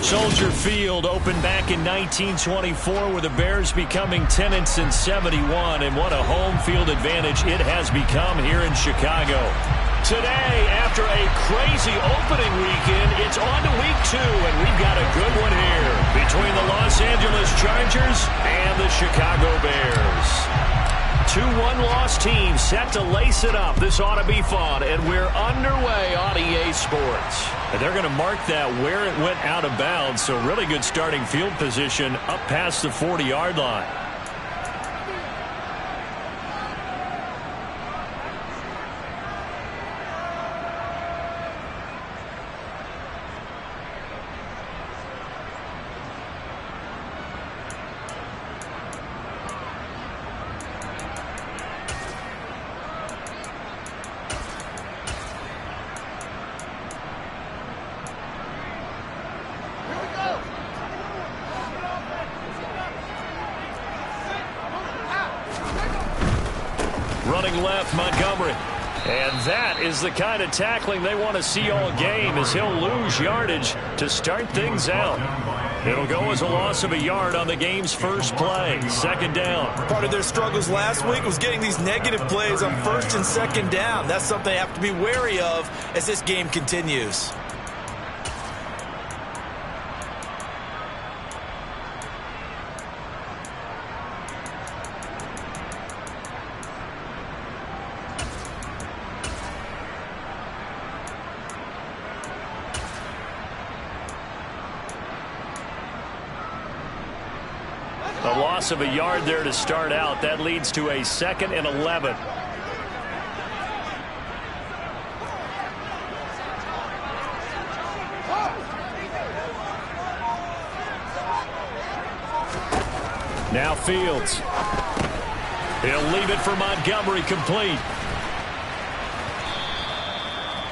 Soldier Field opened back in 1924 with the Bears becoming tenants in 71, and what a home field advantage it has become here in Chicago. Today, after a crazy opening weekend, it's on to week 2, and we've got a good one here between the Los Angeles Chargers and the Chicago Bears. 2 one-loss teams set to lace it up. This ought to be fun, and we're underway on EA Sports. And they're going to mark that where it went out of bounds, so really good starting field position up past the 40-yard line. Running left, Montgomery. And that is the kind of tackling they want to see all game, as he'll lose yardage to start things out. It'll go as a loss of a yard on the game's first play. Second down. Part of their struggles last week was getting these negative plays on first and second down. That's something they have to be wary of as this game continues. A loss of a yard there to start out. That leads to a 2nd and 11. Now Fields. He'll leave it for Montgomery, complete.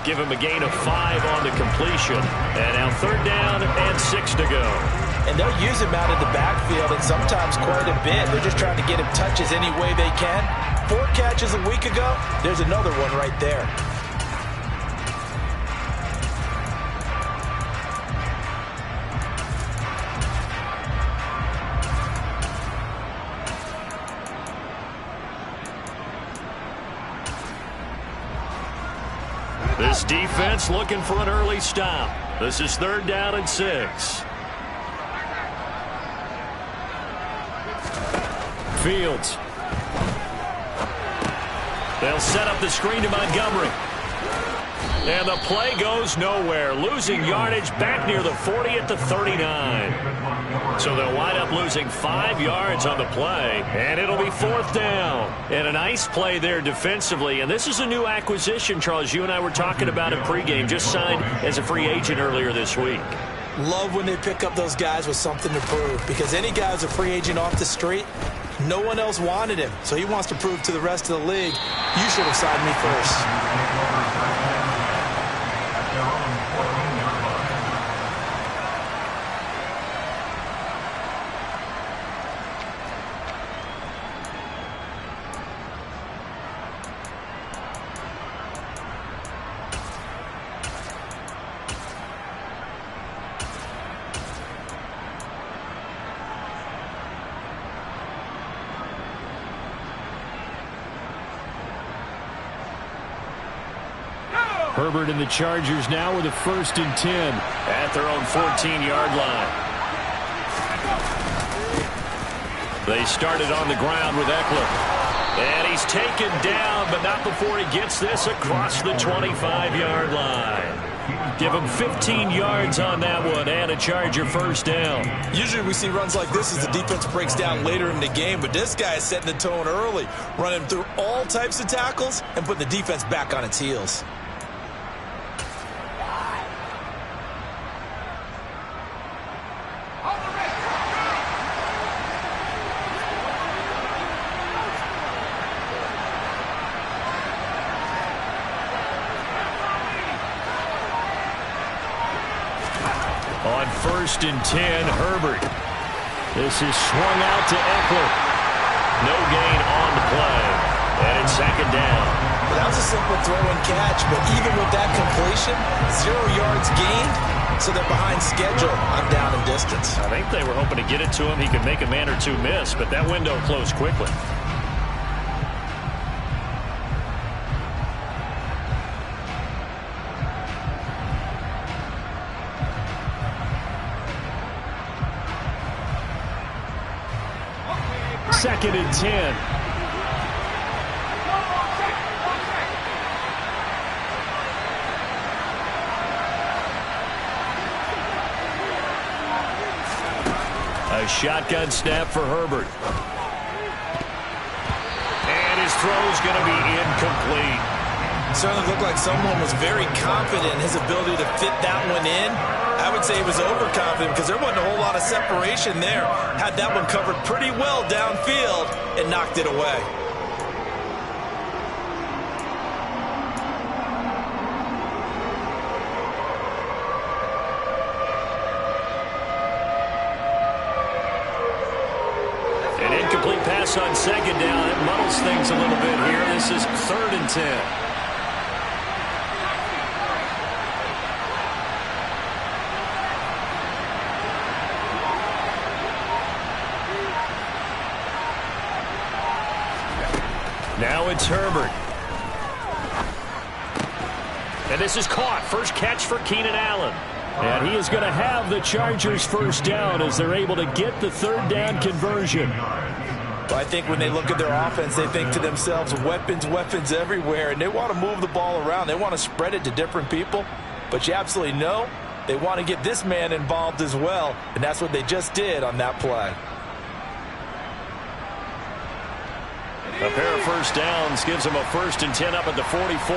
Give him a gain of 5 on the completion. And now 3rd down and 6 to go. And they'll use him out in the backfield, and sometimes quite a bit. They're just trying to get him touches any way they can. 4 catches a week ago. There's another one right there. This defense looking for an early stop. This is 3rd down and 6. Fields. They'll set up the screen to Montgomery. And the play goes nowhere. Losing yardage back near the 40 at the 39. So they'll wind up losing 5 yards on the play. And it'll be 4th down. And a nice play there defensively. And this is a new acquisition, Charles. You and I were talking about it pregame. Just signed as a free agent earlier this week. Love when they pick up those guys with something to prove. Because any guy's a free agent off the street, no one else wanted him. So he wants to prove to the rest of the league, you should have signed me first. Herbert and the Chargers now with a 1st and 10 at their own 14-yard line. They started on the ground with Eckler. And he's taken down, but not before he gets this across the 25-yard line. Give him 15 yards on that one and a Charger 1st down. Usually we see runs like this as the defense breaks down later in the game, but this guy is setting the tone early, running through all types of tackles and putting the defense back on its heels. On 1st and 10, Herbert. This is swung out to Eckler. No gain on the play. And it's 2nd down. That was a simple throw and catch, but even with that completion, 0 yards gained, so they're behind schedule on down and distance. I think they were hoping to get it to him. He could make a man or two miss, but that window closed quickly. Second and 10. A shotgun snap for Herbert. And his throw's going to be incomplete. Certainly looked like someone was very confident in his ability to fit that one in. I would say he was overconfident because there wasn't a whole lot of separation there. Had that one covered pretty well downfield and knocked it away. An incomplete pass on second down. It muddles things a little bit here. This is 3rd and 10. Now it's Herbert. And this is caught. First catch for Keenan Allen. And he is going to have the Chargers first down as they're able to get the 3rd down conversion. Well, I think when they look at their offense, they think to themselves, weapons, weapons everywhere, and they want to move the ball around. They want to spread it to different people. But you absolutely know they want to get this man involved as well, and that's what they just did on that play. A pair of first downs gives him a 1st and 10 up at the 44.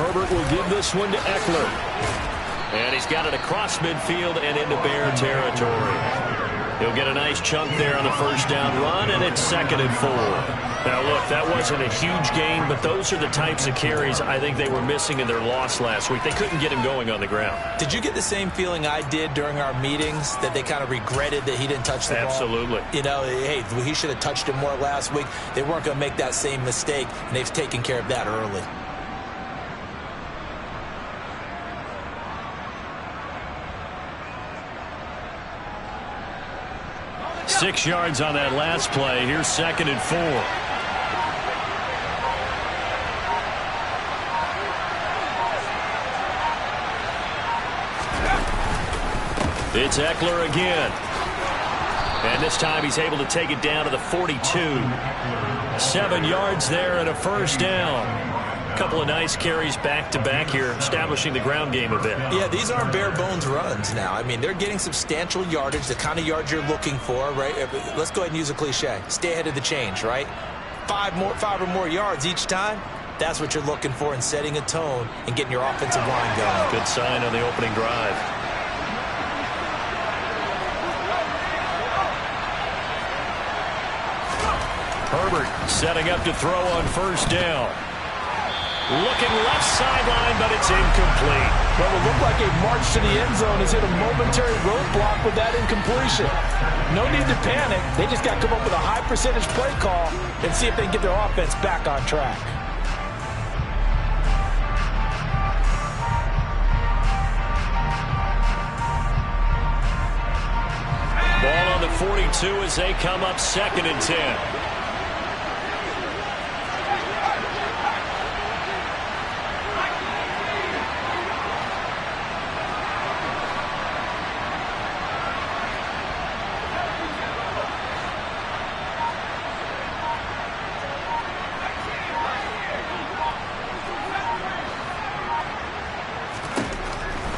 Herbert will give this one to Eckler. And he's got it across midfield and into Bear territory. He'll get a nice chunk there on the first down run, and it's 2nd and 4. Now, look, that wasn't a huge gain, but those are the types of carries I think they were missing in their loss last week. They couldn't get him going on the ground. Did you get the same feeling I did during our meetings, that they kind of regretted that he didn't touch the ball? Absolutely. You know, hey, he should have touched it more last week. They weren't going to make that same mistake, and they've taken care of that early. Six yards on that last play. Here's 2nd and 4. It's Eckler again. And this time he's able to take it down to the 42. 7 yards there and a first down. A couple of nice carries back-to-back here, establishing the ground game a bit. Yeah, these aren't bare-bones runs now. I mean, they're getting substantial yardage, the kind of yards you're looking for, right? Let's go ahead and use a cliche. Stay ahead of the change, right? 5 or more yards each time. That's what you're looking for in setting a tone and getting your offensive line going. Good sign on the opening drive. Herbert setting up to throw on first down. Looking left sideline, but it's incomplete. Well, it looked like a march to the end zone has hit a momentary roadblock with that incompletion. No need to panic. They just got to come up with a high percentage play call and see if they can get their offense back on track. Ball on the 42 as they come up 2nd and 10.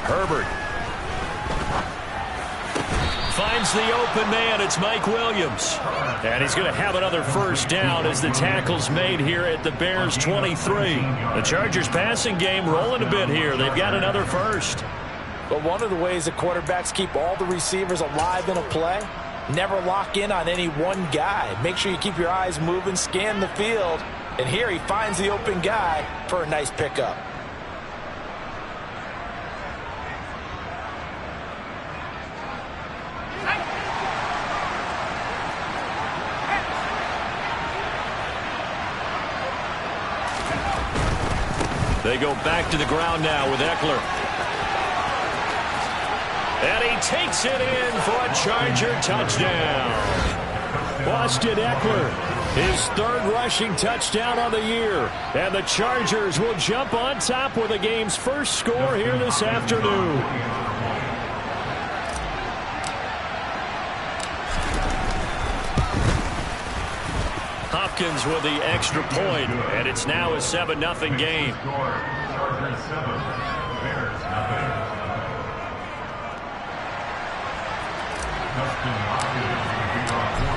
Herbert finds the open man. It's Mike Williams. And he's going to have another first down as the tackle's made here at the Bears 23. The Chargers passing game rolling a bit here. They've got another first. But one of the ways the quarterbacks keep all the receivers alive in a play, never lock in on any one guy. Make sure you keep your eyes moving, scan the field. And here he finds the open guy for a nice pickup. They go back to the ground now with Eckler. And he takes it in for a Charger touchdown. Austin Eckler, his third rushing touchdown of the year. And the Chargers will jump on top with the game's first score here this afternoon. Hopkins with the extra point, and it's now a 7-0 game.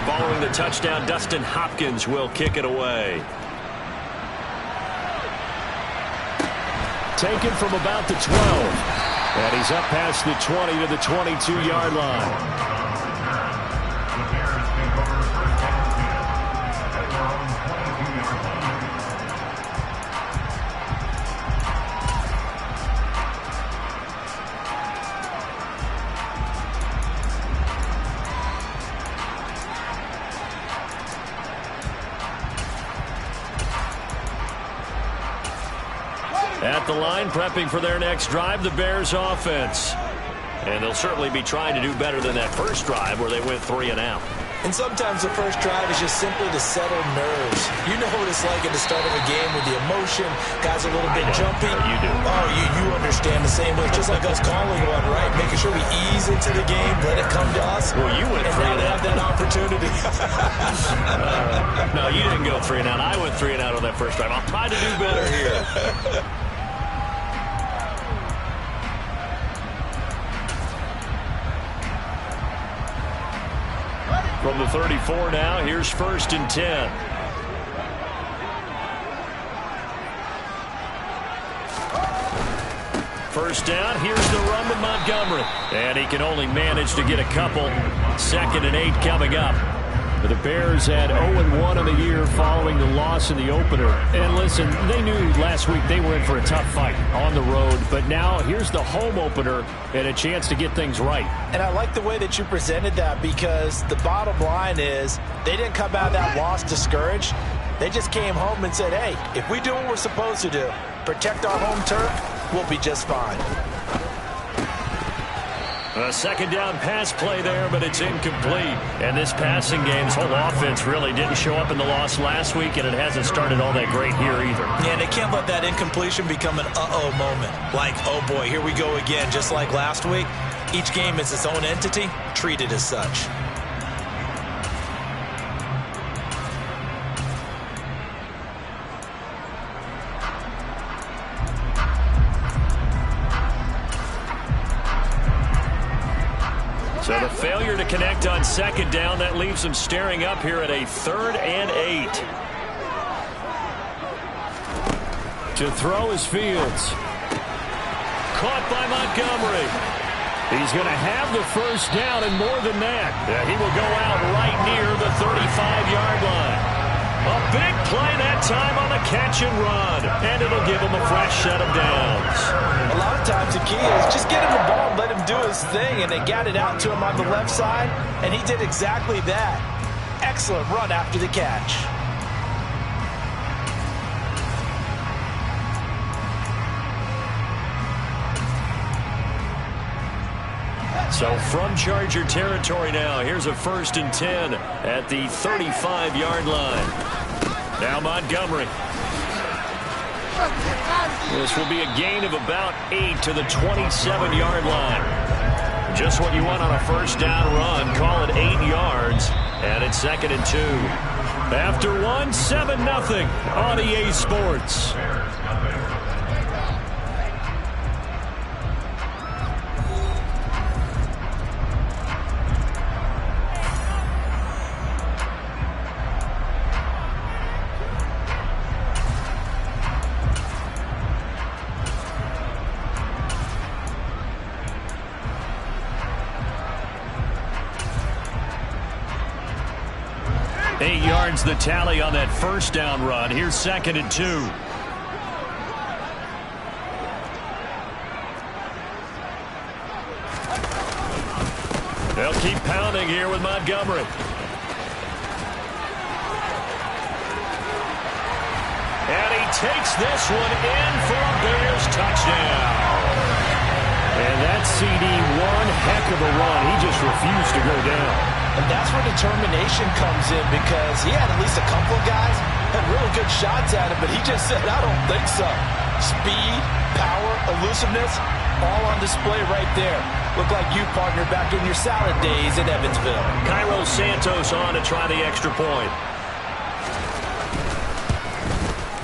Following the touchdown, Dustin Hopkins will kick it away. Taken from about the 12. And he's up past the 20 to the 22-yard line. At the line, prepping for their next drive, the Bears offense. And they'll certainly be trying to do better than that first drive where they went 3 and out. And sometimes the first drive is just simply to settle nerves. You know what it's like at the start of a game with the emotion. Guys are a little bit jumpy. You do. Oh, you understand the same way. Just like us calling one, right? Making sure we ease into the game, let it come to us. Well, you went 3 and out. Have that opportunity. No, you didn't go 3 and out. I went 3 and out on that first drive. I'll try to do better here. From the 34 now, here's 1st and 10. First down, here's the run to Montgomery. And he can only manage to get a couple. 2nd and 8 coming up. The Bears had 0-1 in the year following the loss in the opener. And listen, they knew last week they were in for a tough fight on the road. But now here's the home opener and a chance to get things right. And I like the way that you presented that, because the bottom line is they didn't come out of that loss discouraged. They just came home and said, hey, if we do what we're supposed to do, protect our home turf, we'll be just fine. A 2nd down pass play there, but it's incomplete. And this passing game's whole offense really didn't show up in the loss last week, and it hasn't started all that great here either. Yeah, they can't let that incompletion become an uh-oh moment. Like, oh boy, here we go again, just like last week. Each game is its own entity, treated as such. So the failure to connect on 2nd down, that leaves them staring up here at a 3rd and 8. To throw is Fields. Caught by Montgomery. He's going to have the first down and more than that. He will go out right near the 35-yard line. A big play that time on the catch and run. And it'll give him a fresh set of downs. A lot of times the key is just get him the ball and let him do his thing. And they got it out to him on the left side. And he did exactly that. Excellent run after the catch. So from Charger territory now, here's a 1st and 10 at the 35-yard line. Now Montgomery. This will be a gain of about 8 to the 27-yard line. Just what you want on a first down run. Call it 8 yards. And it's 2nd and 2. After one, 7-0 on EA Sports. The tally on that first down run. Here's 2nd and 2. They'll keep pounding here with Montgomery. And he takes this one in for a Bears touchdown. And that CD, one heck of a run. He just refused to go down. And that's where determination comes in, because he had at least a couple of guys had really good shots at him, but he just said, I don't think so. Speed, power, elusiveness, all on display right there. Look like you, partner, back in your salad days in Evansville. Cairo Santos on to try the extra point.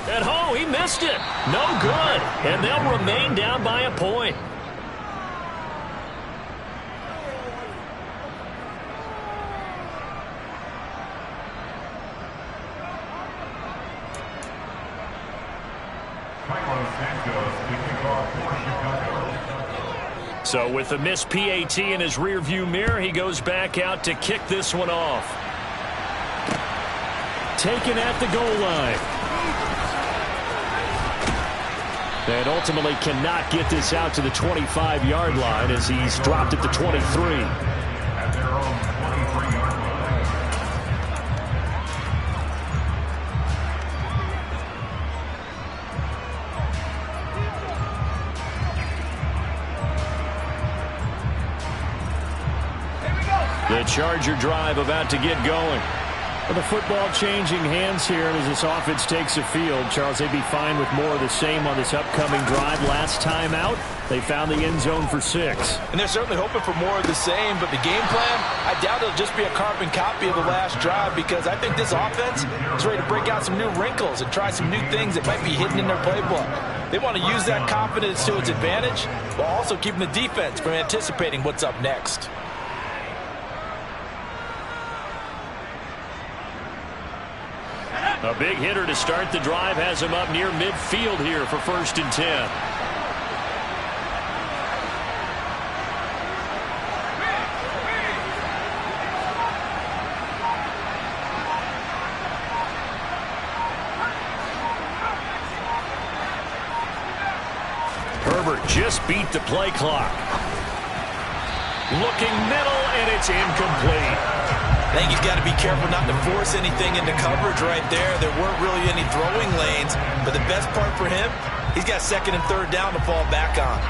And oh, he missed it. No good. And they'll remain down by a point. So with the missed PAT in his rearview mirror, he goes back out to kick this one off. Taken at the goal line. And ultimately cannot get this out to the 25-yard line as he's dropped at the 23. At their own 23-yard line. The Charger drive about to get going. Well, the football changing hands here as this offense takes the field. Charles, they'd be fine with more of the same on this upcoming drive. Last time out, they found the end zone for 6. And they're certainly hoping for more of the same, but the game plan, I doubt it'll just be a carbon copy of the last drive, because I think this offense is ready to break out some new wrinkles and try some new things that might be hidden in their playbook. They want to use that confidence to its advantage, while also keeping the defense from anticipating what's up next. A big hitter to start the drive has him up near midfield here for 1st and 10. Herbert just beat the play clock. Looking middle, and it's incomplete. I think he's got to be careful not to force anything into coverage right there. There weren't really any throwing lanes, but the best part for him, he's got 2nd and 3rd down to fall back on.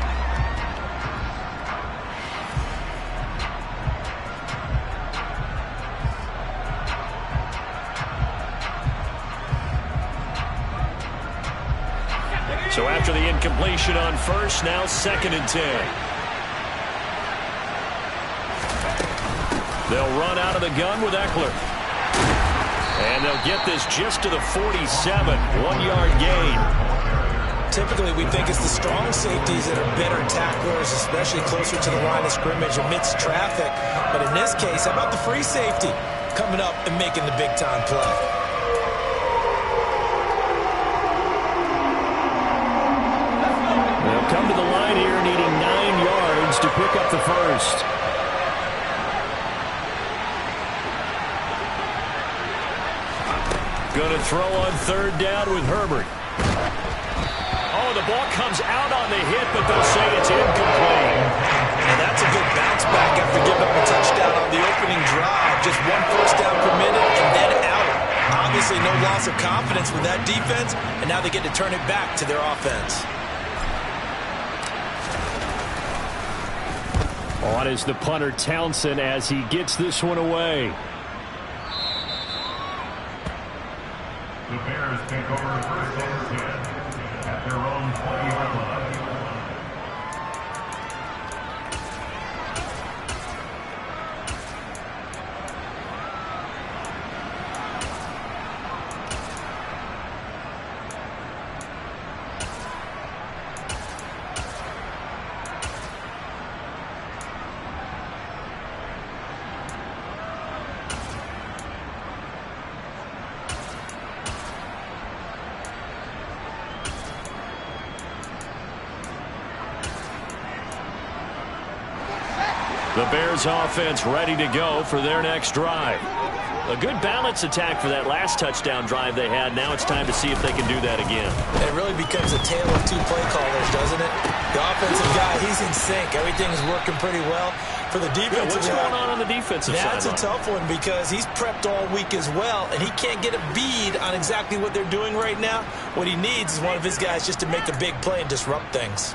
So after the incompletion on 1st, now 2nd and 10. They'll run out of the gun with Eckler. And they'll get this just to the 47. 1-yard gain. Typically, we think it's the strong safeties that are better tacklers, especially closer to the line of scrimmage amidst traffic. But in this case, how about the free safety coming up and making the big-time play? They'll come to the line here needing 9 yards to pick up the 1st. Going to throw on 3rd down with Herbert. Oh, the ball comes out on the hit, but they'll say it's incomplete. And that's a good bounce back after giving up a touchdown on the opening drive. Just 1 first down per minute and then out. Obviously no loss of confidence with that defense, and now they get to turn it back to their offense. On is the punter Townsend as he gets this one away. The Bears take over 1st and 10 at their own 20-yard line. The Bears offense ready to go for their next drive. A good balance attack for that last touchdown drive they had. Now it's time to see if they can do that again. And it really becomes a tale of 2 play callers, doesn't it? The offensive guy, he's in sync. Everything's working pretty well. For the defensive what's going on the defensive side? That's a tough one because he's prepped all week as well, and he can't get a bead on exactly what they're doing right now. What he needs is one of his guys just to make a big play and disrupt things.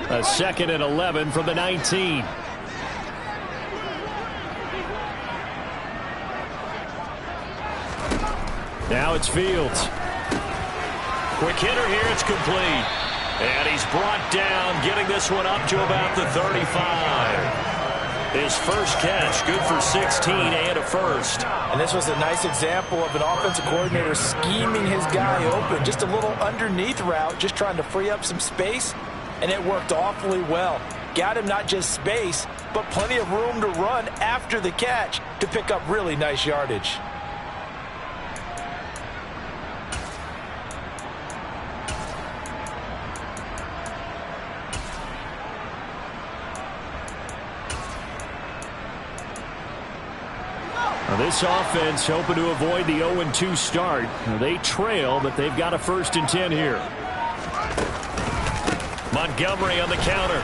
A 2nd and 11 from the 19. Now it's Fields. Quick hitter here, it's complete. And he's brought down, getting this one up to about the 35. His first catch, good for 16 and a first. And this was a nice example of an offensive coordinator scheming his guy open. Just a little underneath route, just trying to free up some space. And it worked awfully well. Got him not just space, but plenty of room to run after the catch to pick up really nice yardage. Now this offense hoping to avoid the 0-2 start. They trail, but they've got a 1st and 10 here. Montgomery on the counter.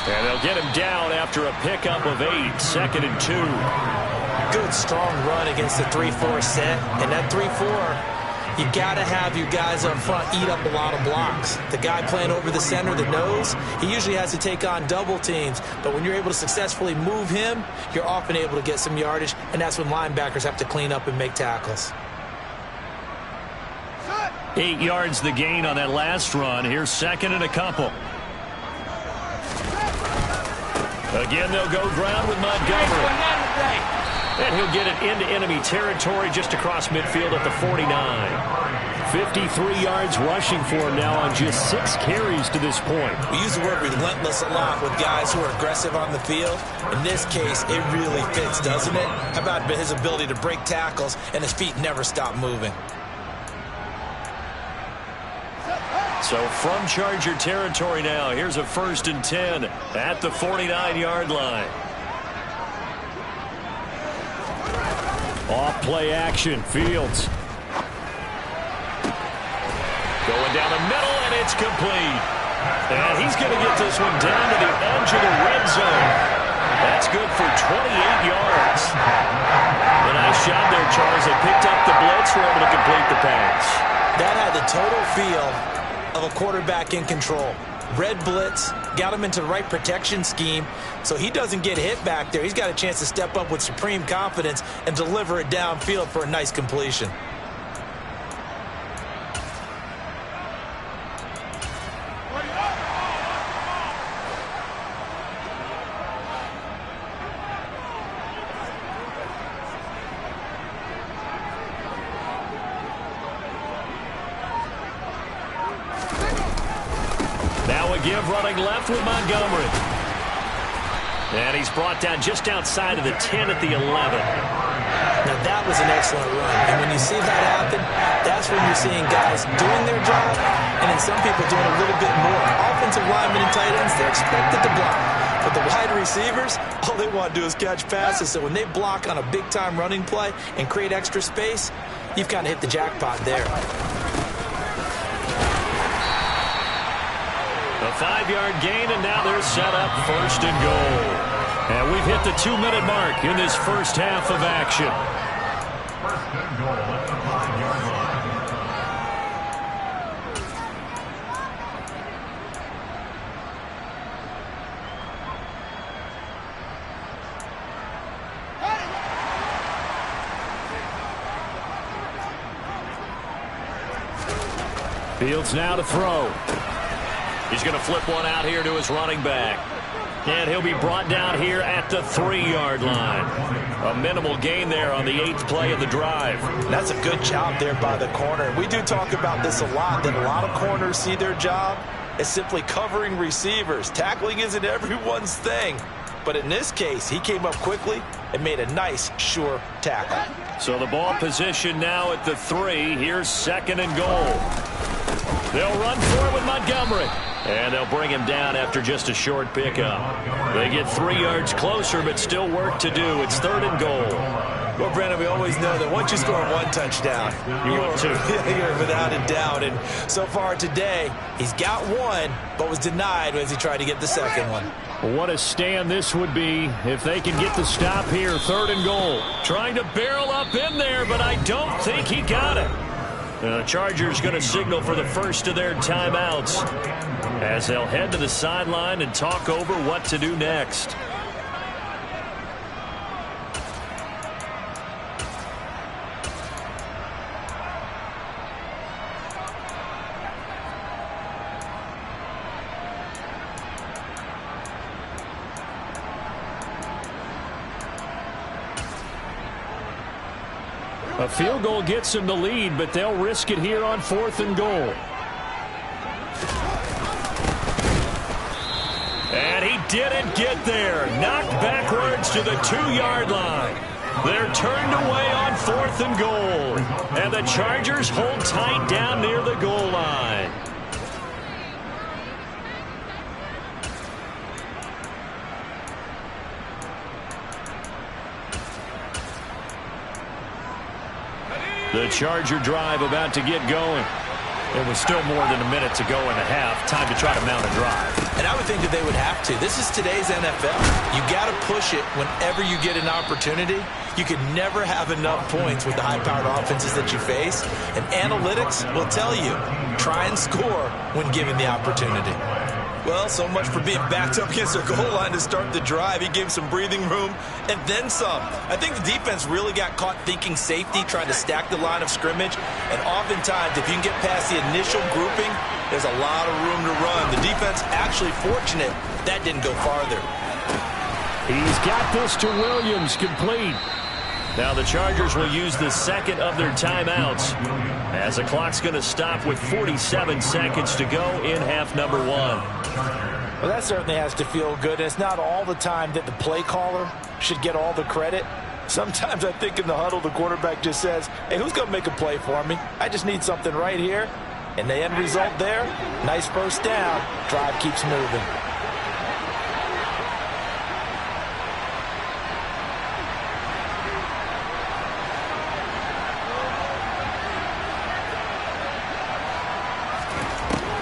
And they'll get him down after a pickup of 8, 2nd and 2. Good, strong run against the 3-4 set. And that 3-4, you got to have your guys up front eat up a lot of blocks. The guy playing over the center, the nose, he usually has to take on double teams. But when you're able to successfully move him, you're often able to get some yardage. And that's when linebackers have to clean up and make tackles. 8 yards the gain on that last run. Here's 2nd and a couple. Again, they'll go ground with Montgomery. And he'll get it into enemy territory just across midfield at the 49. 53 yards rushing for him now on just 6 carries to this point. We use the word relentless a lot with guys who are aggressive on the field. In this case, it really fits, doesn't it? How about his ability to break tackles and his feet never stop moving? So from Charger territory now, here's a 1st and 10 at the 49-yard line. Off play action, Fields. Going down the middle, and it's complete. And he's going to get this one down to the edge of the red zone. That's good for 28 yards. A nice job there, Charles. They picked up the blitz, were able to complete the pass. That had the total feel of a quarterback in control. Red blitz, got him into the right protection scheme, so he doesn't get hit back there. He's got a chance to step up with supreme confidence and deliver it downfield for a nice completion. Now a give running left with Montgomery. And he's brought down just outside of the 10 at the 11. Now that was an excellent run. And when you see that happen, that's when you're seeing guys doing their job and then some people doing a little bit more. Offensive linemen and tight ends, they're expected to block. But the wide receivers, all they want to do is catch passes. So when they block on a big-time running play and create extra space, you've kind of hit the jackpot there. A 5-yard gain, and now they're set up 1st and goal. And we've hit the 2-minute mark in this first half of action. 1st and goal at the 5-yard line. Fields now to throw. He's going to flip one out here to his running back. And he'll be brought down here at the 3-yard line. A minimal gain there on the 8th play of the drive. That's a good job there by the corner. We do talk about this a lot, that a lot of corners see their job as simply covering receivers. Tackling isn't everyone's thing. But in this case, he came up quickly and made a nice, sure tackle. So the ball position now at the 3. Here's 2nd and goal. They'll run for it with Montgomery. And they'll bring him down after just a short pickup. They get 3 yards closer, but still work to do. It's 3rd and goal. Well, Brandon, we always know that once you score one touchdown, you're without a doubt. And so far today, he's got one, but was denied as he tried to get the second one. What a stand this would be if they can get the stop here. 3rd and goal. Trying to barrel up in there, but I don't think he got it. The Chargers going to signal for the first of their timeouts as they'll head to the sideline and talk over what to do next. A field goal gets them the lead, but they'll risk it here on 4th and goal. And he didn't get there. Knocked backwards to the 2-yard line. They're turned away on 4th and goal. And the Chargers hold tight down near the goal line. The Charger drive about to get going. It was still more than a minute to go in the half. Time to try to mount a drive. And I would think that they would have to. This is today's NFL. You got to push it whenever you get an opportunity. You can never have enough points with the high-powered offenses that you face. And analytics will tell you, try and score when given the opportunity. Well, so much for being backed up against their goal line to start the drive. He gave some breathing room and then some. I think the defense really got caught thinking safety, trying to stack the line of scrimmage. And oftentimes, if you can get past the initial grouping, there's a lot of room to run. The defense actually fortunate that didn't go farther. He's got this to Williams, complete. Now the Chargers will use the second of their timeouts as the clock's going to stop with 47 seconds to go in half number 1. Well, that certainly has to feel good. And it's not all the time that the play caller should get all the credit. Sometimes I think in the huddle, the quarterback just says, hey, who's going to make a play for me? I just need something right here. And the end result there, nice first down. Drive keeps moving.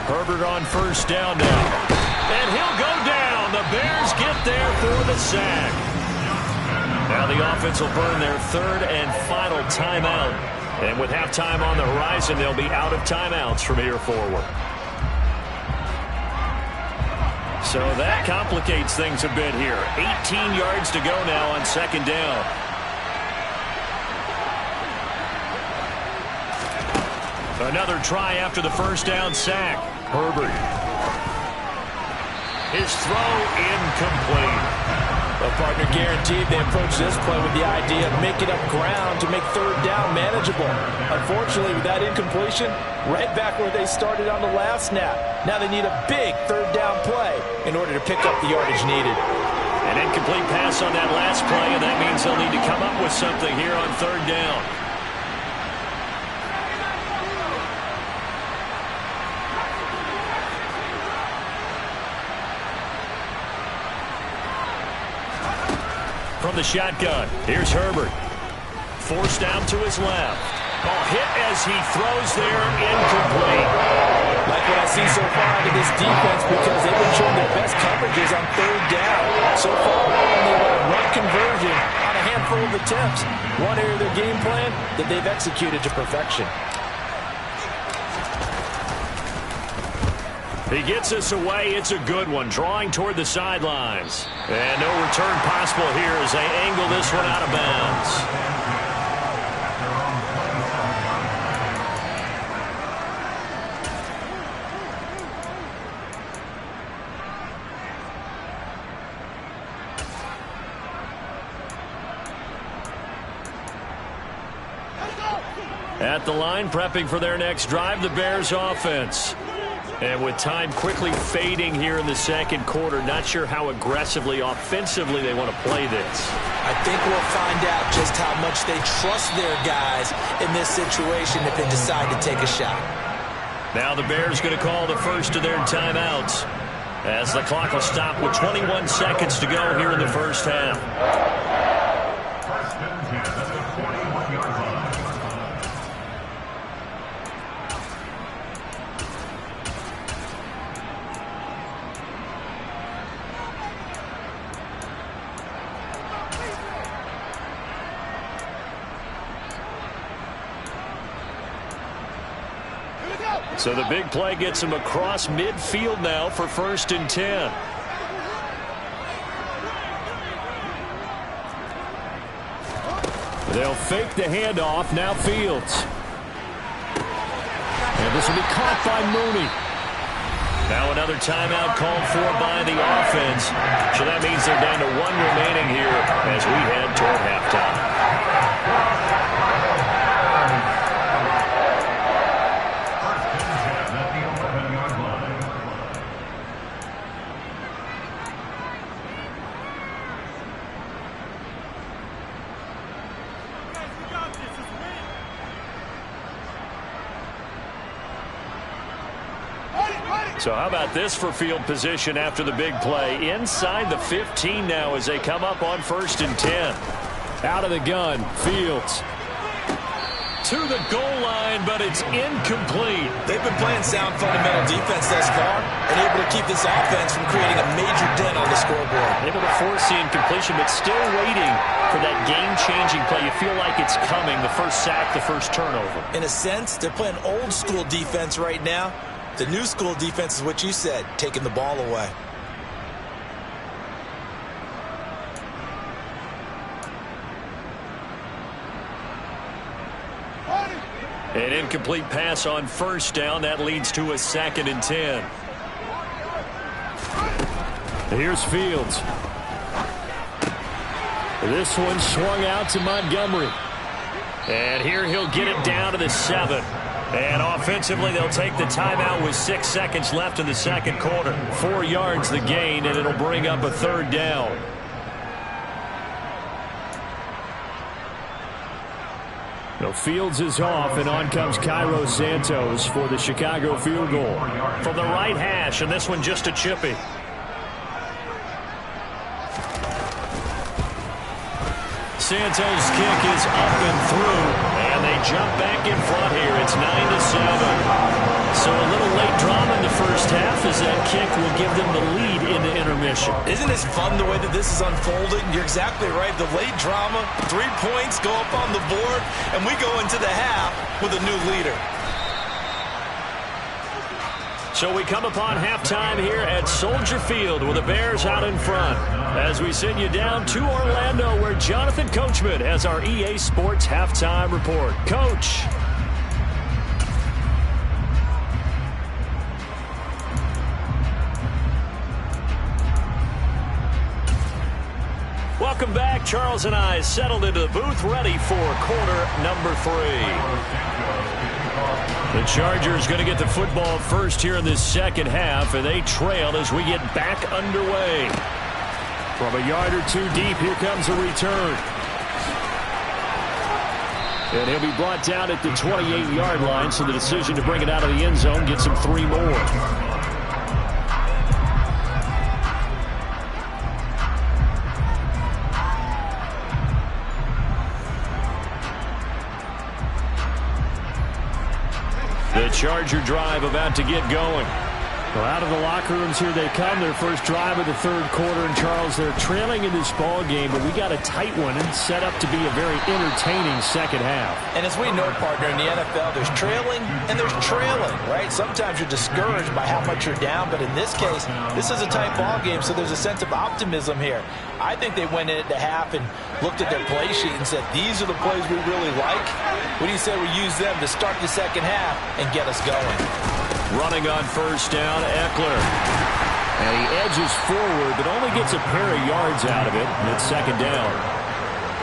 Herbert on first down now. And he'll go down. The Bears get there for the sack. Now the offense will burn their 3rd and final timeout. And with halftime on the horizon, they'll be out of timeouts from here forward. So that complicates things a bit here. 18 yards to go now on 2nd down. Another try after the first down sack. Herbert. His throw incomplete. Well, partner, guaranteed they approach this play with the idea of making up ground to make 3rd down manageable. Unfortunately, with that incompletion, right back where they started on the last snap. Now they need a big 3rd down play in order to pick up the yardage needed. An incomplete pass on that last play, and that means they'll need to come up with something here on 3rd down. From the shotgun, here's Herbert. Forced out to his left. Ball hit as he throws there, incomplete. Like what I see so far out of this defense because they've been showing their best coverages on 3rd down. So far, only one conversion on a handful of attempts. One area of their game plan that they've executed to perfection. He gets us away. It's a good one. Drawing toward the sidelines. And no return possible here as they angle this one out of bounds. At the line, prepping for their next drive, the Bears offense. And with time quickly fading here in the 2nd quarter, not sure how aggressively, offensively they want to play this. I think we'll find out just how much they trust their guys in this situation if they decide to take a shot. Now the Bears going to call the first of their timeouts as the clock will stop with 21 seconds to go here in the first half. So the big play gets him across midfield now for 1st and 10. They'll fake the handoff. Now Fields. And this will be caught by Mooney. Now another timeout called for by the offense. So that means they're down to 1 remaining here as we head toward halftime. So how about this for field position after the big play? Inside the 15 now as they come up on 1st and 10. Out of the gun, Fields. To the goal line, but it's incomplete. They've been playing sound fundamental defense thus far and able to keep this offense from creating a major dent on the scoreboard. Able to force the incompletion, but still waiting for that game-changing play. You feel like it's coming, the first sack, the first turnover. In a sense, they're playing old-school defense right now. The new school defense is what you said, taking the ball away. An incomplete pass on 1st down. That leads to a 2nd and 10. Here's Fields. This one swung out to Montgomery. And here he'll get it down to the 7. And offensively, they'll take the timeout with 6 seconds left in the 2nd quarter. 4 yards the gain, and it'll bring up a 3rd down. No, Fields is off, and on comes Cairo Santos for the Chicago field goal. From the right hash, and this one just a chippy. Santos' kick is up and through, and they jump back in front here. It's 9-7. So a little late drama in the first half as that kick will give them the lead into intermission. Isn't this fun the way that this is unfolding? You're exactly right. The late drama, 3 points go up on the board, and we go into the half with a new leader. So we come upon halftime here at Soldier Field with the Bears out in front. As we send you down to Orlando where Jonathan Coachman has our EA Sports Halftime Report. Coach. Welcome back. Charles and I settled into the booth ready for quarter number 3. The Chargers going to get the football first here in this second half, and they trail as we get back underway. From a yard or 2 deep, here comes a return. And he'll be brought down at the 28-yard line, so the decision to bring it out of the end zone gets him 3 more. The Charger drive about to get going. Well, out of the locker rooms here they come. Their first drive of the 3rd quarter. And, Charles, they're trailing in this ball game, but we got a tight one and set up to be a very entertaining second half. And as we know, partner, in the NFL, there's trailing and there's trailing, right? Sometimes you're discouraged by how much you're down, but in this case, this is a tight ball game, so there's a sense of optimism here. I think they went into half and looked at their play sheet and said, these are the plays we really like. What do you say we use them to start the second half and get us going? Running on 1st down, Eckler. And he edges forward, but only gets a pair of yards out of it, and it's 2nd down.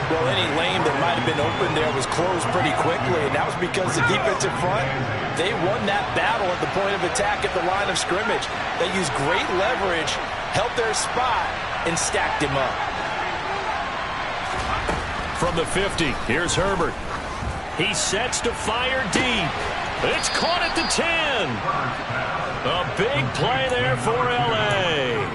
Well, any lane that might have been open there was closed pretty quickly, and that was because the defensive front, they won that battle at the point of attack at the line of scrimmage. They used great leverage, held their spot, and stacked him up. From the 50, here's Herbert. He sets to fire deep. It's caught at the 10. A big play there for L.A.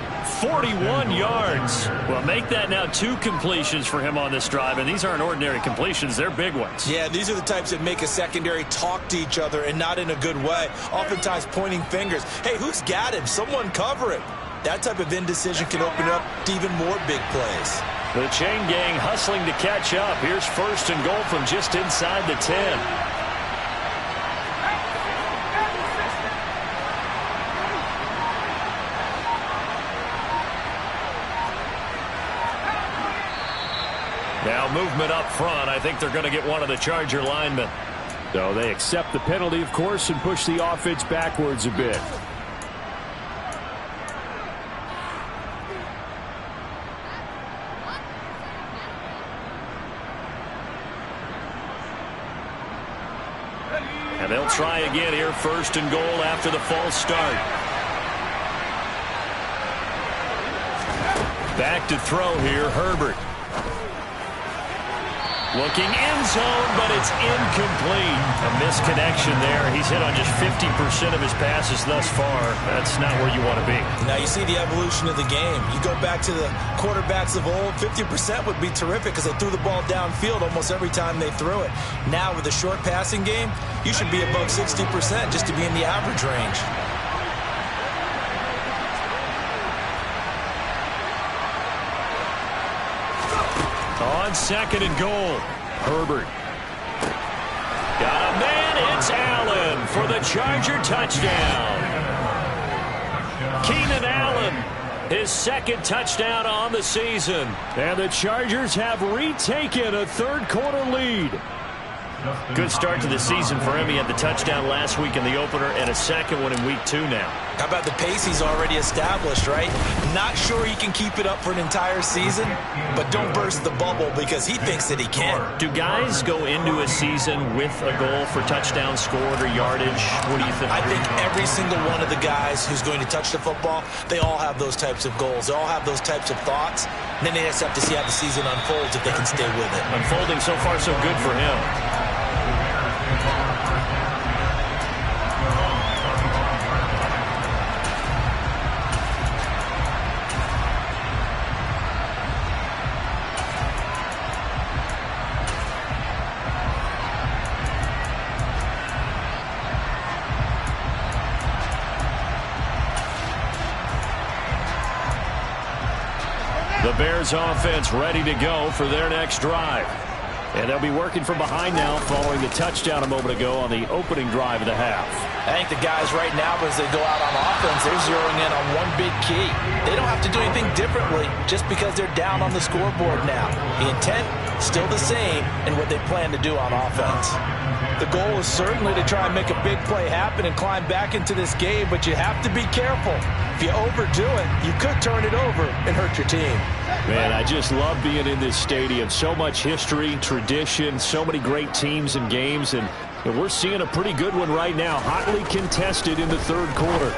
41 yards. Well, make that now 2 completions for him on this drive, and these aren't ordinary completions. They're big ones. Yeah, these are the types that make a secondary talk to each other and not in a good way, oftentimes pointing fingers. Hey, who's got him? Someone cover him. That type of indecision can open up to even more big plays. The chain gang hustling to catch up. Here's 1st and goal from just inside the 10. Now movement up front. I think they're going to get one of the Charger linemen. So they accept the penalty, of course, and push the offense backwards a bit. And they'll try again here, 1st and goal after the false start. Back to throw here, Herbert. Looking end zone, but it's incomplete. A misconnection there. He's hit on just 50% of his passes thus far. That's not where you want to be. Now you see the evolution of the game. You go back to the quarterbacks of old, 50% would be terrific because they threw the ball downfield almost every time they threw it. Now with the short passing game, you should be above 60% just to be in the average range. On 2nd and goal, Herbert. Got a man, it's Allen for the Charger touchdown. Keenan Allen, his 2nd touchdown on the season. And the Chargers have retaken a 3rd-quarter lead. Good start to the season for him. He had the touchdown last week in the opener and a 2nd one in week 2 now. How about the pace he's already established, right? Not sure he can keep it up for an entire season, but don't burst the bubble because he thinks that he can. Do guys go into a season with a goal for touchdown scored or yardage? What do you think? I think every single one of the guys who's going to touch the football, they all have those types of goals. They all have those types of thoughts. And then they just have to see how the season unfolds if they can stay with it. Unfolding so far so good for him. The Bears offense ready to go for their next drive. And they'll be working from behind now following the touchdown a moment ago on the opening drive of the half. I think the guys right now, as they go out on offense, they're zeroing in on one big key. They don't have to do anything differently just because they're down on the scoreboard now. The intent, still the same in what they plan to do on offense. The goal is certainly to try and make a big play happen and climb back into this game, but you have to be careful. If you overdo it, you could turn it over and hurt your team. Man, I just love being in this stadium. So much history, tradition, so many great teams and games, and we're seeing a pretty good one right now, hotly contested in the 3rd quarter.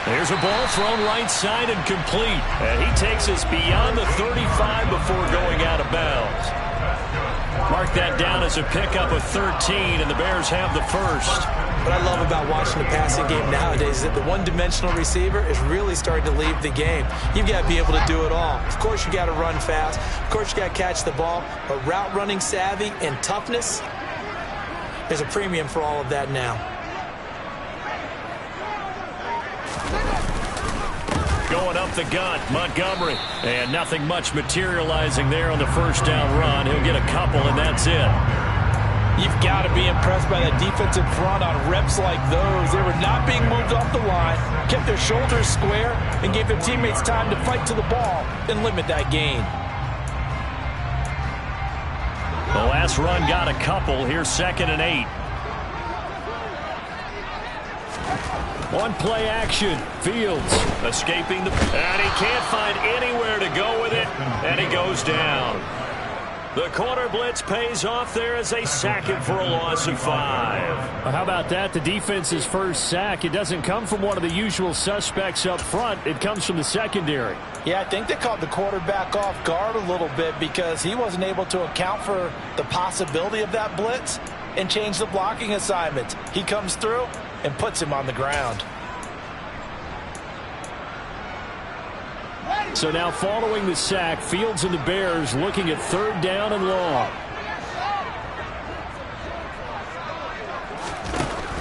There's a ball thrown right side and complete. And he takes us beyond the 35 before going out of bounds. Mark that down as a pickup of 13, and the Bears have the 1st. What I love about watching the passing game nowadays is that the one-dimensional receiver is really starting to leave the game. You've got to be able to do it all. Of course, you got to run fast. Of course, you got to catch the ball. But route running savvy and toughness, there's a premium for all of that now. Going up the gut, Montgomery. And nothing much materializing there on the 1st down run. He'll get a couple, and that's it. You've got to be impressed by that defensive front on reps like those. They were not being moved off the line, kept their shoulders square, and gave their teammates time to fight to the ball and limit that gain. The last run got a couple. Here's 2nd and 8. One play action. Fields escaping and he can't find anywhere to go with it, and he goes down. The corner blitz pays off there as they sack him for a loss of 5. Well, how about that? The defense's first sack. It doesn't come from one of the usual suspects up front. It comes from the secondary. Yeah, I think they caught the quarterback off guard a little bit because he wasn't able to account for the possibility of that blitz and change the blocking assignments. He comes through and puts him on the ground. So now following the sack, Fields and the Bears looking at 3rd down and long.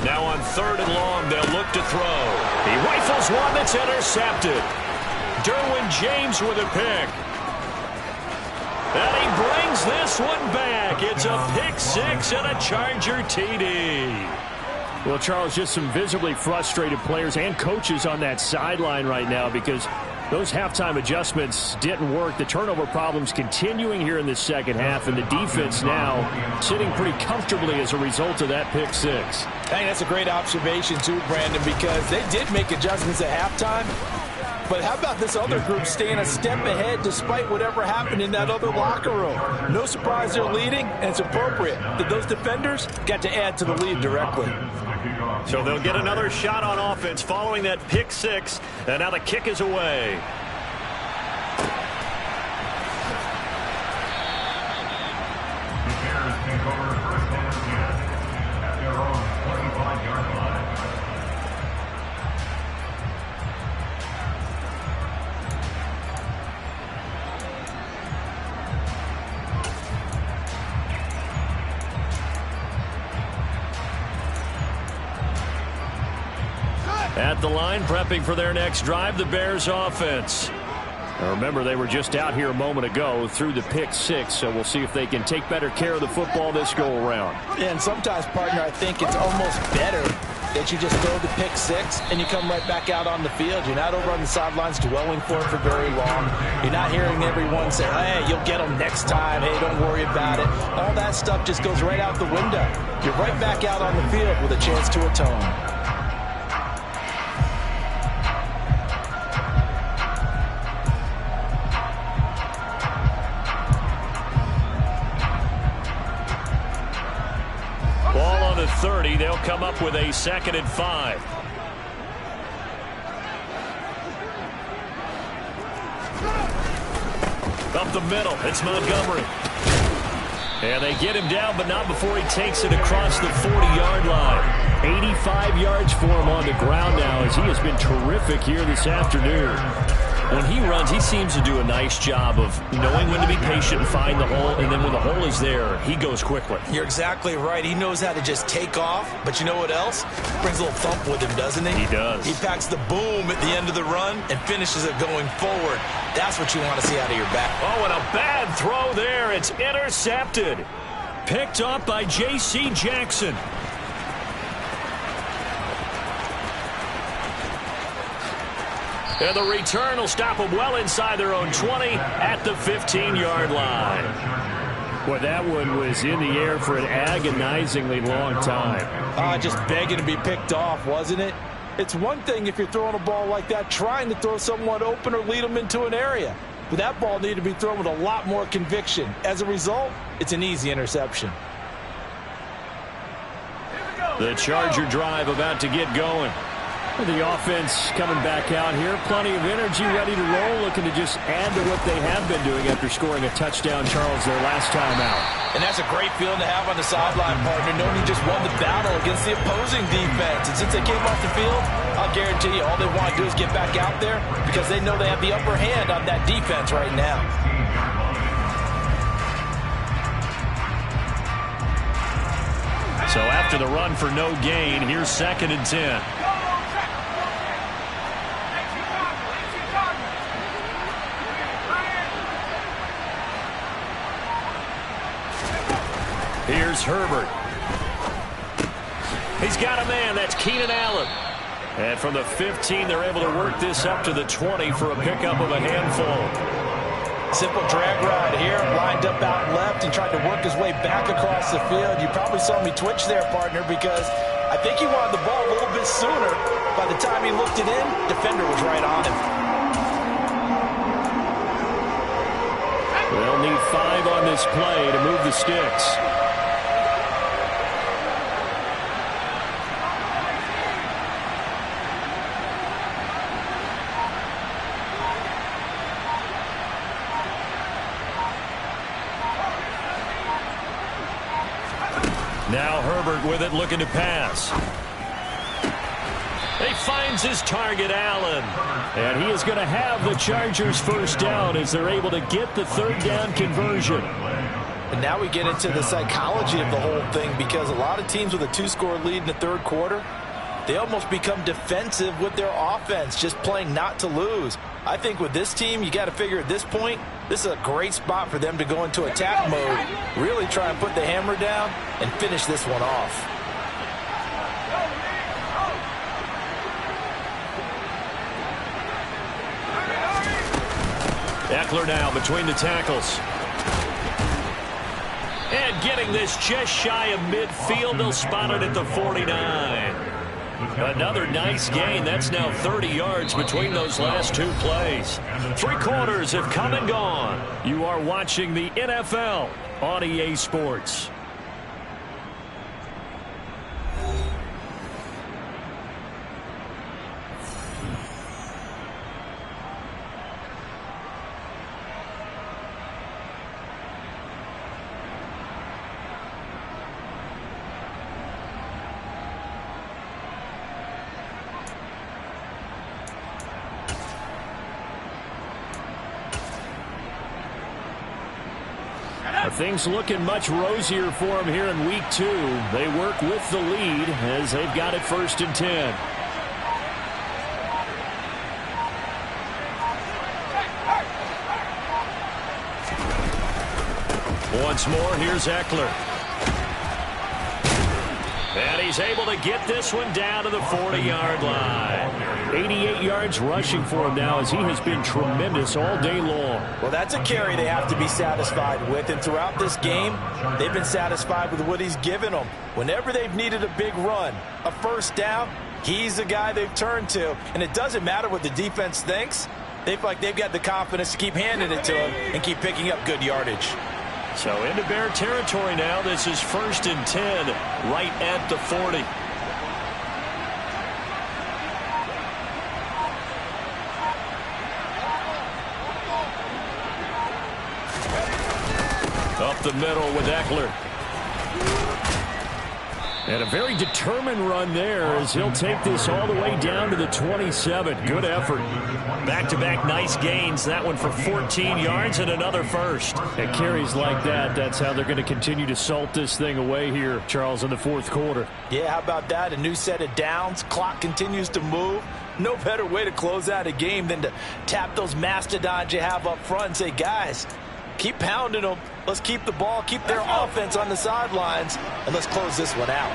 Now on 3rd and long, they'll look to throw. He rifles one that's intercepted. Derwin James with a pick. And he brings this one back. It's a pick 6 and a Charger TD. Well, Charles, just some visibly frustrated players and coaches on that sideline right now because Those halftime adjustments didn't work. The turnover problems continuing here in the second half, and the defense now sitting pretty comfortably as a result of that pick six. I think that's a great observation too, Brandon, because they did make adjustments at halftime. But how about this other group staying a step ahead despite whatever happened in that other locker room? No surprise they're leading, and it's appropriate that those defenders got to add to the lead directly. So they'll get another shot on offense following that pick six, and now the kick is away. The Bears take over first and 10 at their own 25-yard line. At the line, prepping for their next drive, the Bears offense. Now remember, they were just out here a moment ago through the pick six, so we'll see if they can take better care of the football this go-around. And sometimes, partner, I think it's almost better that you just throw the pick six and you come right back out on the field. You're not over on the sidelines dwelling for it for very long. You're not hearing everyone say, hey, you'll get them next time. Hey, don't worry about it. All that stuff just goes right out the window. You're right back out on the field with a chance to atone. Ball on the 30. They'll come up with a 2nd and 5. Up the middle. It's Montgomery. And they get him down, but not before he takes it across the 40-yard line. 85 yards for him on the ground now, as he has been terrific here this afternoon. When he runs, he seems to do a nice job of knowing when to be patient and find the hole, and then when the hole is there, he goes quickly. You're exactly right. He knows how to just take off, but you know what else? Brings a little thump with him, doesn't he? He does. He packs the boom at the end of the run and finishes it going forward. That's what you want to see out of your back. Oh, and a bad throw there. It's intercepted. Picked up by J.C. Jackson. And the return will stop them well inside their own 20 at the 15-yard line. Boy, that one was in the air for an agonizingly long time. Just begging to be picked off, wasn't it? It's one thing if you're throwing a ball like that, trying to throw someone open or lead them into an area. But that ball needed to be thrown with a lot more conviction. As a result, it's an easy interception. The Charger drive about to get going. The offense coming back out here. Plenty of energy, ready to roll, looking to just add to what they have been doing after scoring a touchdown, Charles, their last time out. And that's a great feeling to have on the sideline, partner, knowing you just won the battle against the opposing defense. And since they came off the field, I'll guarantee you all they want to do is get back out there because they know they have the upper hand on that defense right now. So after the run for no gain, here's 2nd and 10. Here's Herbert. He's got a man. That's Keenan Allen. And from the 15, they're able to work this up to the 20 for a pickup of a handful. Simple drag ride here, lined up out left and tried to work his way back across the field. You probably saw me twitch there, partner, because I think he wanted the ball a little bit sooner. By the time he looked it in, defender was right on him. They'll need 5 on this play to move the sticks. Now Herbert with it, looking to pass. He finds his target, Allen. And he is going to have the Chargers first down as they're able to get the 3rd down conversion. And now we get into the psychology of the whole thing because a lot of teams with a 2-score lead in the 3rd quarter, they almost become defensive with their offense, just playing not to lose. I think with this team, you got to figure at this point, this is a great spot for them to go into attack mode, really try and put the hammer down and finish this one off. Eckler now between the tackles. And getting this just shy of midfield. They'll spot it at the 49. Another nice gain. That's now 30 yards between those last two plays. 3 quarters have come and gone. You are watching the NFL on EA Sports. Things looking much rosier for them here in week 2. They work with the lead as they've got it 1st and 10. Once more, here's Eckler. And he's able to get this one down to the 40-yard line. 88 yards rushing for him now as he has been tremendous all day long. Well, that's a carry they have to be satisfied with. And throughout this game, they've been satisfied with what he's given them. Whenever they've needed a big run, a 1st down, he's the guy they've turned to. And it doesn't matter what the defense thinks. They feel like they've got the confidence to keep handing it to him and keep picking up good yardage. So into Bear territory now. This is 1st and 10 right at the 40. Up the middle with Eckler. And a very determined run there as he'll take this all the way down to the 27. Good effort. Back-to-back nice gains. That one for 14 yards and another 1st. And carries like that, that's how they're going to continue to salt this thing away here, Charles, in the 4th quarter. Yeah, how about that? A new set of downs. Clock continues to move. No better way to close out a game than to tap those mastodons you have up front and say, guys, keep pounding them. Let's keep the ball, keep their offense on the sidelines, and let's close this one out.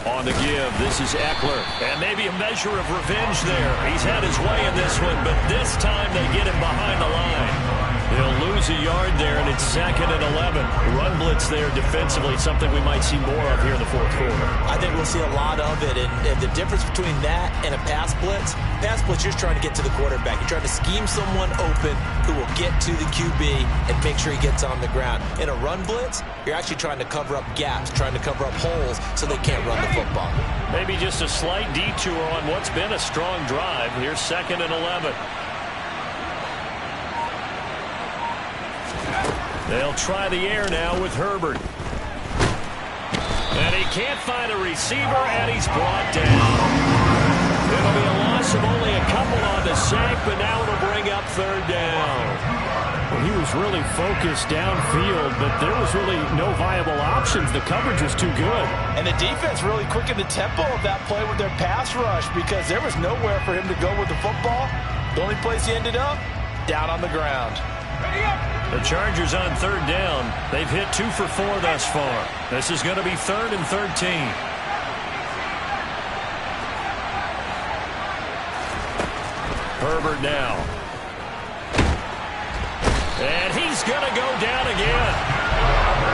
On the give, this is Eckler. And maybe a measure of revenge there. He's had his way in this one, but this time they get him behind the line. They'll lose a yard there, and it's 2nd and 11. Run blitz there defensively, something we might see more of here in the 4th quarter. I think we'll see a lot of it, and the difference between that and a pass blitz, you're just trying to get to the quarterback. You're trying to scheme someone open who will get to the QB and make sure he gets on the ground. In a run blitz, you're actually trying to cover up gaps, trying to cover up holes so they can't run the football. Maybe just a slight detour on what's been a strong drive. Here's 2nd and 11. They'll try the air now with Herbert. And he can't find a receiver, and he's brought down. It'll be a loss of only a couple on the sack, but now it'll bring up 3rd down. Well, he was really focused downfield, but there was really no viable options. The coverage was too good. And the defense really quickened the tempo of that play with their pass rush because there was nowhere for him to go with the football. The only place he ended up, down on the ground. The Chargers on 3rd down. They've hit 2 for 4 thus far. This is going to be 3rd and 13. Herbert now. And he's going to go down again.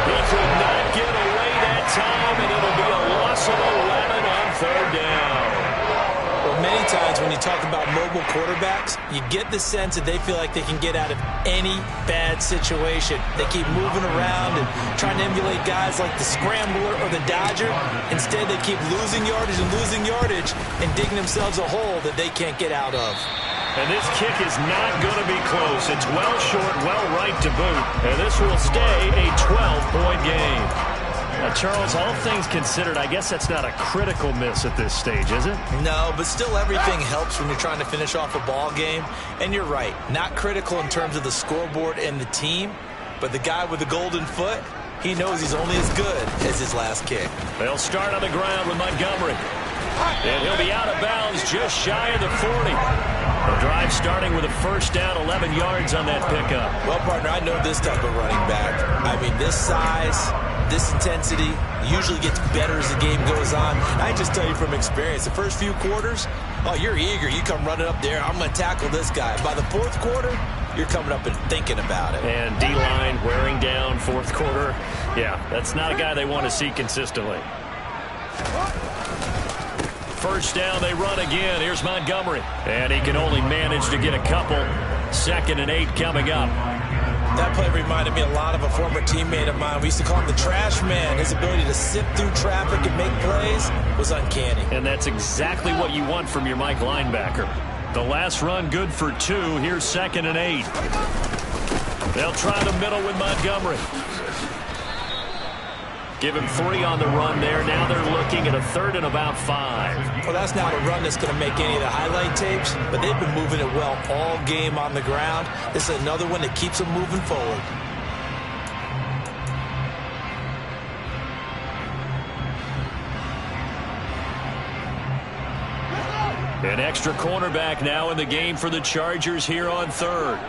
He could not get away that time, and it'll be a loss of 11 on 3rd down. Well, many times when you talk about mobile quarterbacks, you get the sense that they feel like they can get out of any bad situation. They keep moving around and trying to emulate guys like the Scrambler or the Dodger. Instead, they keep losing yardage and digging themselves a hole that they can't get out of. And this kick is not going to be close. It's well short, well right to boot. And this will stay a 12-point game. Now, Charles, all things considered, I guess that's not a critical miss at this stage, is it? No, but still everything helps when you're trying to finish off a ball game. And you're right, not critical in terms of the scoreboard and the team, but the guy with the golden foot, he knows he's only as good as his last kick. They'll start on the ground with Montgomery. And he'll be out of bounds just shy of the 40. The drive starting with a 1st down, 11 yards on that pickup. Well, partner, I know this type of running back. I mean, this size, this intensity usually gets better as the game goes on. I just tell you from experience, the first few quarters, oh, you're eager. You come running up there, I'm going to tackle this guy. By the fourth quarter, you're coming up and thinking about it. And D-line wearing down fourth quarter. Yeah, that's not a guy they want to see consistently. First down, they run again. Here's Montgomery. And he can only manage to get a couple. 2nd and 8 coming up. That play reminded me a lot of a former teammate of mine. We used to call him the trash man. His ability to sift through traffic and make plays was uncanny. And that's exactly what you want from your Mike linebacker. The last run good for 2. Here's 2nd and 8. They'll try the middle with Montgomery. Give him 3 on the run there. Now they're looking at a 3rd and about 5. Well, that's not a run that's going to make any of the highlight tapes, but they've been moving it well all game on the ground. This is another one that keeps them moving forward. An extra cornerback now in the game for the Chargers here on 3rd.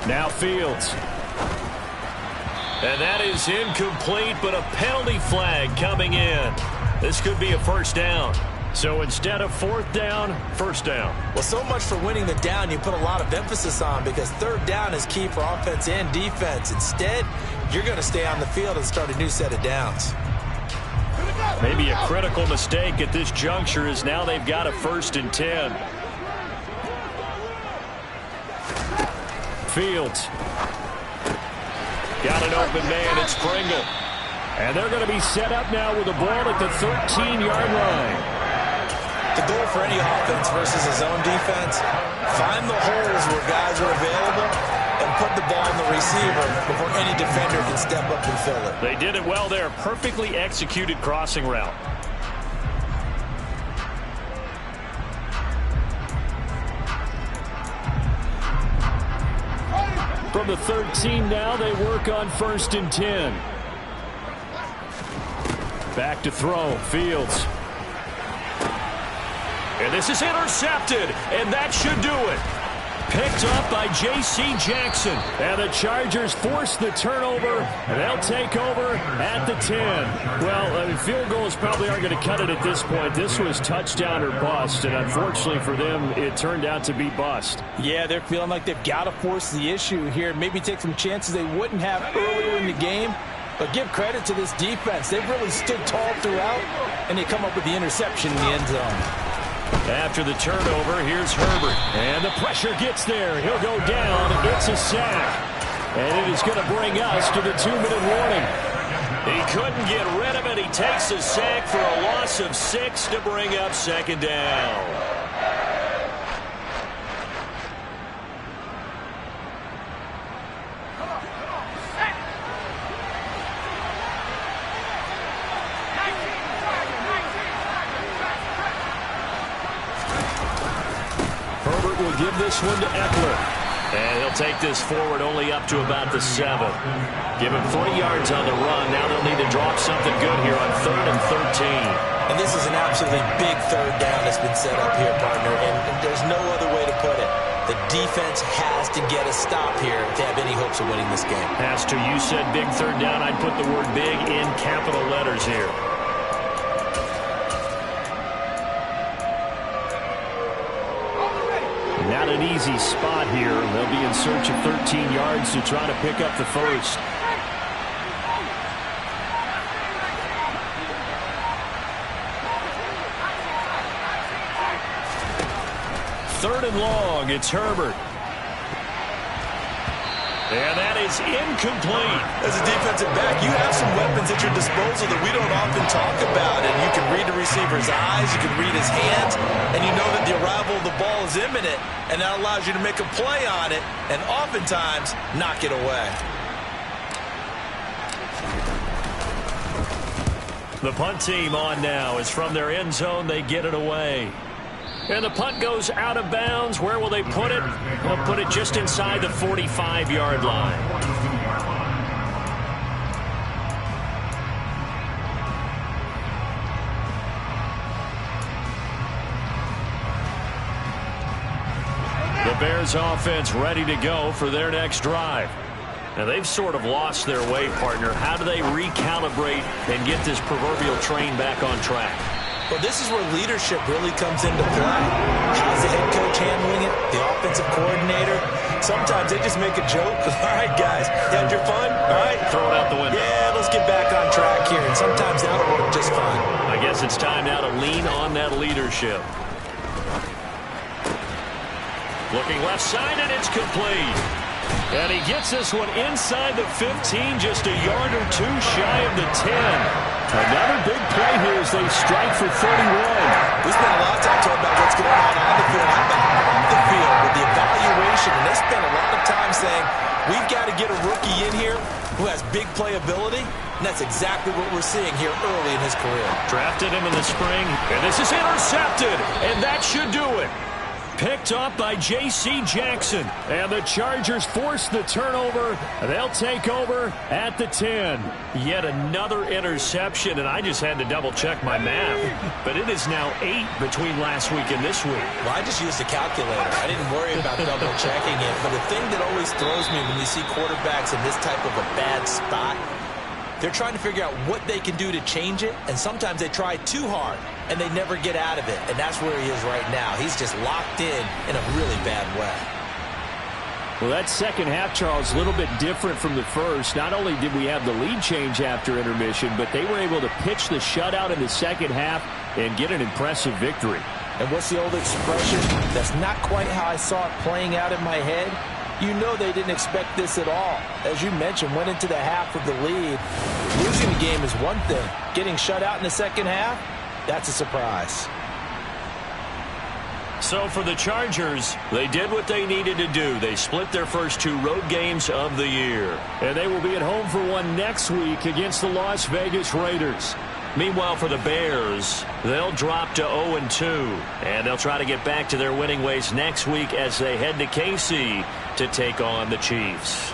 Now Fields. And that is incomplete, but a penalty flag coming in. This could be a first down. So instead of 4th down, 1st down. Well, so much for winning the down you put a lot of emphasis on, because 3rd down is key for offense and defense. Instead, you're going to stay on the field and start a new set of downs. Maybe a critical mistake at this juncture is now they've got a 1st and 10. Fields. Got an open man. It's Pringle. And they're going to be set up now with the ball at the 13-yard line. The goal for any offense versus a zone defense, find the holes where guys are available and put the ball in the receiver before any defender can step up and fill it. They did it well there. Perfectly executed crossing route. From the 13 now, they work on 1st and 10. Back to throw. Fields. And this is intercepted, and that should do it. Picked up by J.C. Jackson. And the Chargers force the turnover, and they'll take over at the 10. Well, field goals probably aren't going to cut it at this point. This was touchdown or bust, and unfortunately for them, it turned out to be bust. Yeah, they're feeling like they've got to force the issue here. Maybe take some chances they wouldn't have earlier in the game. But give credit to this defense. They've really stood tall throughout, and they come up with the interception in the end zone. After the turnover, here's Herbert. And the pressure gets there. He'll go down. It's a sack. And it is going to bring us to the 2-minute warning. He couldn't get rid of it. He takes a sack for a loss of 6 to bring up 2nd down. Will give this one to Eckler. And he'll take this forward only up to about the 7. Give him 3 yards on the run. Now they'll need to drop something good here on 3rd and 13. And this is an absolutely big 3rd down that's been set up here, partner. And there's no other way to put it. The defense has to get a stop here to have any hopes of winning this game. Has to. You said big 3rd down. I'd put the word big in capital letters here. Not an easy spot here. They'll be in search of 13 yards to try to pick up the 1st. Third and long. It's Herbert. And that is incomplete. As a defensive back, you have some weapons at your disposal that we don't often talk about. And you can read the receiver's eyes, you can read his hands, and you know that the arrival of the ball is imminent, and that allows you to make a play on it and oftentimes knock it away. The punt team on now is from their end zone. They get it away. And the punt goes out of bounds. Where will they put it? They'll put it just inside the 45-yard line. The Bears offense ready to go for their next drive. Now, they've sort of lost their way, partner. How do they recalibrate and get this proverbial train back on track? Well, this is where leadership really comes into play. How's the head coach handling it? The offensive coordinator? Sometimes they just make a joke. All right, guys, you had your fun? All right. Throw it out the window. Yeah, let's get back on track here. And sometimes that'll work just fine. I guess it's time now to lean on that leadership. Looking left side, and it's complete. And he gets this one inside the 15, just a yard or two shy of the 10. Another big play here as they strike for 31. We spent a lot of time talking about what's going on the field. How about off the field with the evaluation? And they spent a lot of time saying, we've got to get a rookie in here who has big playability. And that's exactly what we're seeing here early in his career. Drafted him in the spring, and this is intercepted. And that should do it. Picked up by J.C. Jackson. And the Chargers force the turnover. They'll take over at the 10. Yet another interception, and I just had to double-check my math. But it is now 8 between last week and this week. Well, I just used a calculator. I didn't worry about double-checking it. But the thing that always throws me when you see quarterbacks in this type of a bad spot, they're trying to figure out what they can do to change it, and sometimes they try too hard, and they never get out of it, and that's where he is right now. He's just locked in a really bad way. Well, that second half, Charles, a little bit different from the first. Not only did we have the lead change after intermission, but they were able to pitch the shutout in the second half and get an impressive victory. And what's the old expression? That's not quite how I saw it playing out in my head. You know they didn't expect this at all. As you mentioned, went into the half with the lead. Losing the game is one thing. Getting shut out in the second half, that's a surprise. So for the Chargers, they did what they needed to do. They split their first 2 road games of the year. And they will be at home for one next week against the Las Vegas Raiders. Meanwhile, for the Bears, they'll drop to 0-2. And they'll try to get back to their winning ways next week as they head to KC to take on the Chiefs.